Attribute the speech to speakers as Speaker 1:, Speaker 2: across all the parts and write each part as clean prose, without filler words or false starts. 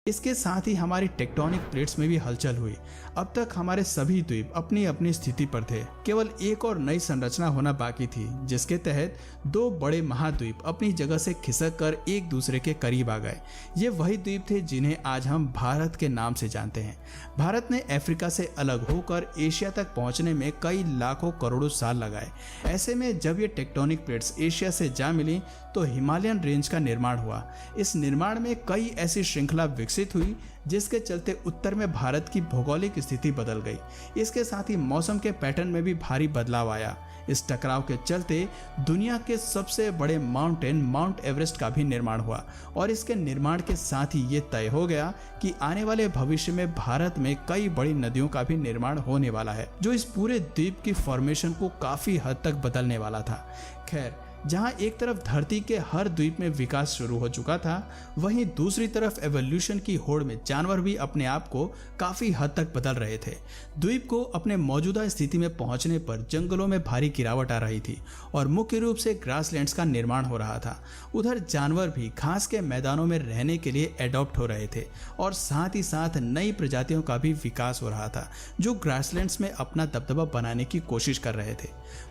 Speaker 1: इसके साथ ही हमारी टेक्टोनिक प्लेट्स में भी हलचल हुई। अब तक हमारे सभी द्वीप अपनी अपनी स्थिति पर थे। केवल एक और नई संरचना होना बाकी थी, जिसके तहत दो बड़े महाद्वीप अपनी जगह से खिसक कर एक दूसरे के करीब आ गए। ये वही द्वीप थे जिन्हें आज हम भारत के नाम से जानते हैं। भारत ने अफ्रीका से अलग होकर एशिया तक पहुंचने में कई लाखों करोड़ों साल लगाए। ऐसे में जब ये टेक्टोनिक प्लेट्स एशिया से जा मिली तो हिमालयन रेंज का निर्माण हुआ। इस निर्माण में कई ऐसी श्रृंखला विकसित हुई जिसके चलते उत्तर में भारत की भौगोलिक स्थिति बदल गई। इसके साथ ही मौसम के पैटर्न में भी भारी बदलाव आया। इस टकराव के चलते दुनिया के सबसे बड़े माउंटेन माउंट एवरेस्ट का भी निर्माण हुआ और इसके निर्माण के साथ ही ये तय हो गया कि आने वाले भविष्य में भारत में कई बड़ी नदियों का भी निर्माण होने वाला है, जो इस पूरे द्वीप की फॉर्मेशन को काफी हद तक बदलने वाला था। खैर, जहां एक तरफ धरती के हर द्वीप में विकास शुरू हो चुका था, वहीं दूसरी तरफ एवोल्यूशन की होड़ में जानवर भी अपने आप को काफी हद तक बदल रहे थे। द्वीप को अपने मौजूदा स्थिति में पहुंचने पर जंगलों में भारी गिरावट आ रही थी और मुख्य रूप से ग्रासलैंड्स का निर्माण हो रहा था। उधर जानवर भी घास के मैदानों में रहने के लिए एडॉप्ट हो रहे थे और साथ ही साथ नई प्रजातियों का भी विकास हो रहा था, जो ग्रासलैंड्स में अपना दबदबा बनाने की कोशिश कर रहे थे।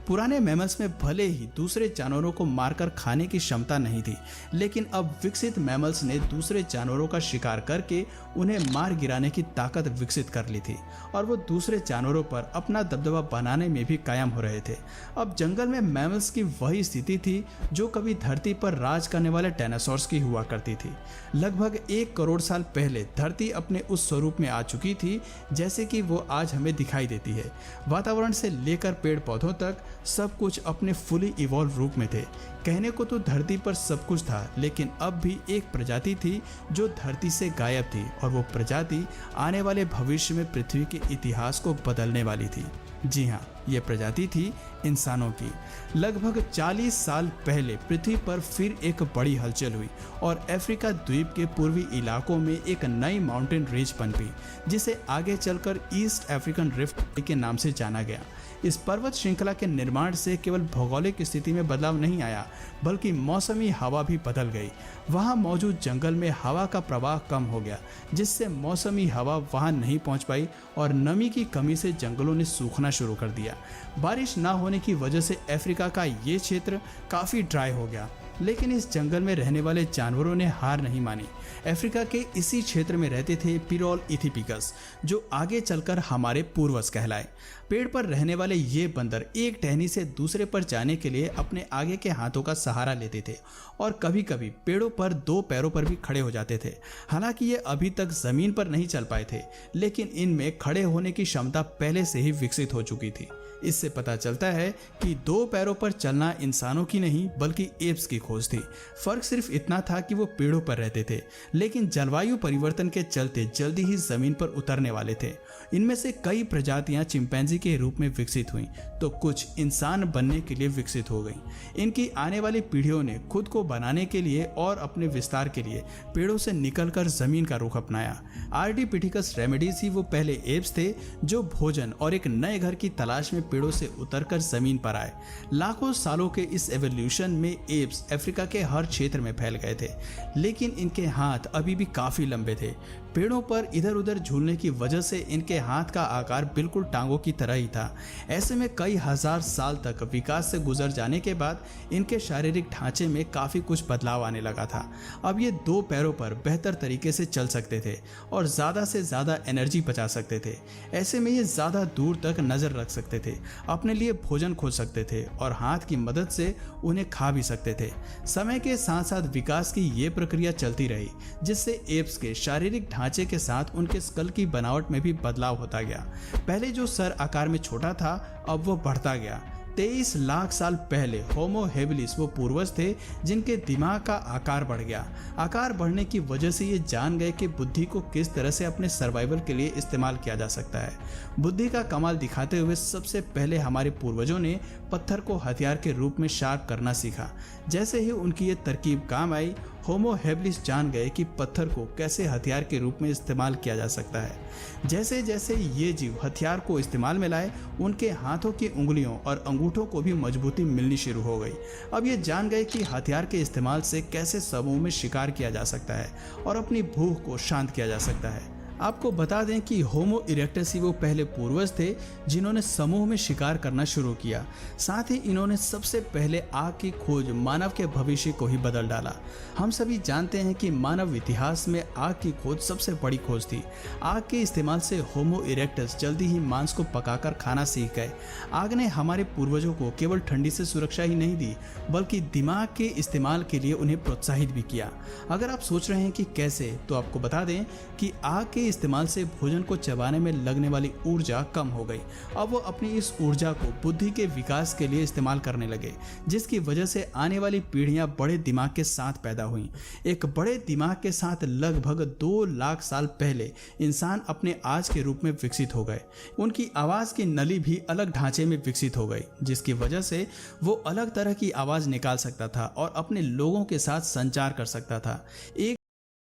Speaker 1: पुराने मैमल्स में भले ही दूसरे जानवरों को मारकर खाने की क्षमता नहीं थी, लेकिन अब विकसित मैमल्स ने दूसरे जानवरों का शिकार करके उन्हें मार गिराने की ताकत विकसित कर ली थी और वो दूसरे जानवरों पर अपना दबदबा बनाने में भी कायम हो रहे थे। अब जंगल में मैमल्स की वही स्थिति थी जो कभी धरती पर राज करने वाले डायनासोर्स की हुआ करती थी। लगभग 1 करोड़ साल पहले धरती अपने उस स्वरूप में आ चुकी थी जैसे कि वो आज हमें दिखाई देती है। वातावरण से लेकर पेड़ पौधों तक सब कुछ अपने फुली इवॉल्व रूप में थे। कहने को तो धरती पर सब कुछ था, लेकिन अब भी एक प्रजाति थी जो धरती से गायब थी और वो प्रजाति आने वाले भविष्य में पृथ्वी के इतिहास को बदलने वाली थी। जी हाँ, ये प्रजाति थी इंसानों की। लगभग 40 साल पहले पृथ्वी पर फिर एक बड़ी हलचल हुई और अफ्रीका द्वीप के पूर्वी इलाकों में एक नई माउंटेन रेंज पनपी, जिसे आगे चलकर ईस्ट अफ्रीकन रिफ्ट के नाम से जाना गया। इस पर्वत श्रृंखला के निर्माण से केवल भौगोलिक स्थिति में बदलाव नहीं आया, बल्कि मौसमी हवा भी बदल गई। वहां मौजूद जंगल में हवा का प्रवाह कम हो गया, जिससे मौसमी हवा वहां नहीं पहुंच पाई और नमी की कमी से जंगलों ने सूखना शुरू कर दिया। बारिश न होने की वजह से अफ्रीका का ये क्षेत्र काफी ड्राई हो गया, लेकिन इस जंगल में रहने वाले जानवरों ने हार नहीं मानी। अफ्रीका के इसी क्षेत्र में रहते थे पिरोल इथिपिकस, जो आगे चलकर हमारे पूर्वज कहलाए। पेड़ पर रहने वाले ये बंदर एक टहनी से दूसरे पर जाने के लिए अपने आगे के हाथों का सहारा लेते थे और कभी कभी पेड़ों पर 2 पैरों पर भी खड़े हो जाते थे। हालांकि ये अभी तक जमीन पर नहीं चल पाए थे, लेकिन इनमें खड़े होने की क्षमता पहले से ही विकसित हो चुकी थी। इससे पता चलता है कि 2 पैरों पर चलना इंसानों की नहीं बल्कि एप्स की खोज थी। फर्क सिर्फ इतना था कि वो पेड़ों पर रहते थे, लेकिन जलवायु परिवर्तन के चलते जल्दी ही जमीन पर उतरने वाले थे। इनमें से कई प्रजातियां चिंपैंजी के रूप में विकसित हुईं, तो कुछ इंसान बनने के लिए विकसित हो गईं। इनकी आने वाली पीढ़ियों ने खुद को बनाने के लिए और अपने विस्तार के लिए पेड़ों से निकलकर जमीन का रुख अपनाया। आर्डिपिथिकस रेमेडीज ही वो पहले एप्स थे जो भोजन और एक नए घर की तलाश में पेड़ों से उतरकर जमीन पर आए। लाखों सालों के इस एवोल्यूशन में एप्स अफ्रीका के हर क्षेत्र में फैल गए थे, लेकिन इनके हाथ अभी भी काफी लंबे थे। पेड़ों पर इधर उधर झूलने की वजह से इनके हाथ का आकार बिल्कुल टांगों की तरह ही था। ऐसे में कई हजार साल तक विकास से गुजर जाने के बाद इनके शारीरिक ढांचे में काफी कुछ बदलाव आने लगा था। अब ये 2 पैरों पर बेहतर तरीके से चल सकते थे और ज्यादा से ज्यादा एनर्जी बचा सकते थे। ऐसे में ये ज्यादा दूर तक नजर रख सकते थे, अपने लिए भोजन खोज सकते थे और हाथ की मदद से उन्हें खा भी सकते थे। समय के साथ साथ विकास की ये प्रक्रिया चलती रही, जिससे एप्स के शारीरिक ढांचे के साथ उनके स्कल की बनावट में भी बदलाव होता गया। पहले जो सर आकार में छोटा था, अब वो बढ़ता गया। 23 लाख साल पहले होमो हेबिलिस वो पूर्वज थे जिनके दिमाग का आकार बढ़ गया। आकार बढ़ने की वजह से ये जान गए कि बुद्धि को किस तरह से अपने सर्वाइवल के लिए इस्तेमाल किया जा सकता है। बुद्धि का कमाल दिखाते हुए सबसे पहले हमारे पूर्वजों ने पत्थर को हथियार के रूप में शार्प करना सीखा। जैसे ही उनकी ये तरकीब काम आई होमो हेबिलिस जान गए कि पत्थर को कैसे हथियार के रूप में इस्तेमाल किया जा सकता है। जैसे जैसे ये जीव हथियार को इस्तेमाल में लाए, उनके हाथों की उंगलियों और अंगूठों को भी मजबूती मिलनी शुरू हो गई। अब ये जान गए कि हथियार के इस्तेमाल से कैसे समूह में शिकार किया जा सकता है और अपनी भूख को शांत किया जा सकता है। आपको बता दें कि होमो इरेक्टस ही वो पहले पूर्वज थे जिन्होंने समूह में शिकार करना शुरू किया। साथ ही इन्होंने सबसे पहले आग की खोज मानव के भविष्य को ही बदल डाला। हम सभी जानते हैं कि मानव इतिहास में आग की खोज सबसे बड़ी खोज थी। आग के इस्तेमाल से होमो इरेक्टस जल्दी ही मांस को पकाकर खाना सीख गए। आग ने हमारे पूर्वजों को केवल ठंडी से सुरक्षा ही नहीं दी, बल्कि दिमाग के इस्तेमाल के लिए उन्हें प्रोत्साहित भी किया। अगर आप सोच रहे हैं कि कैसे, तो आपको बता दें कि आग के इस्तेमाल से भोजन को चबाने में लगने वाली ऊर्जा कम हो गई। अब वो अपनी इस ऊर्जा को बुद्धि के विकास के लिए इस्तेमाल करने लगे, जिसकी वजह से आने वाली पीढ़ियां बड़े दिमाग के साथ पैदा हुई। एक बड़े दिमाग के साथ लगभग 2 लाख साल पहले इंसान अपने आज के रूप में विकसित हो गए। उनकी आवाज की नली भी अलग ढांचे में विकसित हो गई, जिसकी वजह से वो अलग तरह की आवाज निकाल सकता था और अपने लोगों के साथ संचार कर सकता था। एक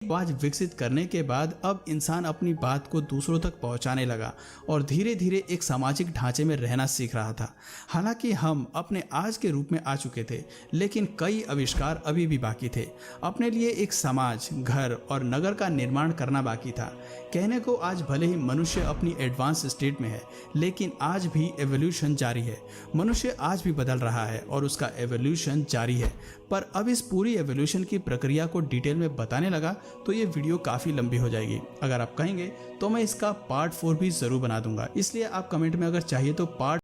Speaker 1: आवाज विकसित करने के बाद अब इंसान अपनी बात को दूसरों तक पहुंचाने लगा और धीरे धीरे एक सामाजिक ढांचे में रहना सीख रहा था। हालांकि हम अपने आज के रूप में आ चुके थे, लेकिन कई आविष्कार अभी भी बाकी थे। अपने लिए एक समाज, घर और नगर का निर्माण करना बाकी था। कहने को आज भले ही मनुष्य अपनी एडवांस स्टेट में है, लेकिन आज भी एवोल्यूशन जारी है। मनुष्य आज भी बदल रहा है और उसका एवोल्यूशन जारी है। पर अब इस पूरी एवोल्यूशन की प्रक्रिया को डिटेल में बताने लगा तो ये वीडियो काफ़ी लंबी हो जाएगी। अगर आप कहेंगे तो मैं इसका पार्ट 4 भी ज़रूर बना दूंगा, इसलिए आप कमेंट में अगर चाहिए तो पार्ट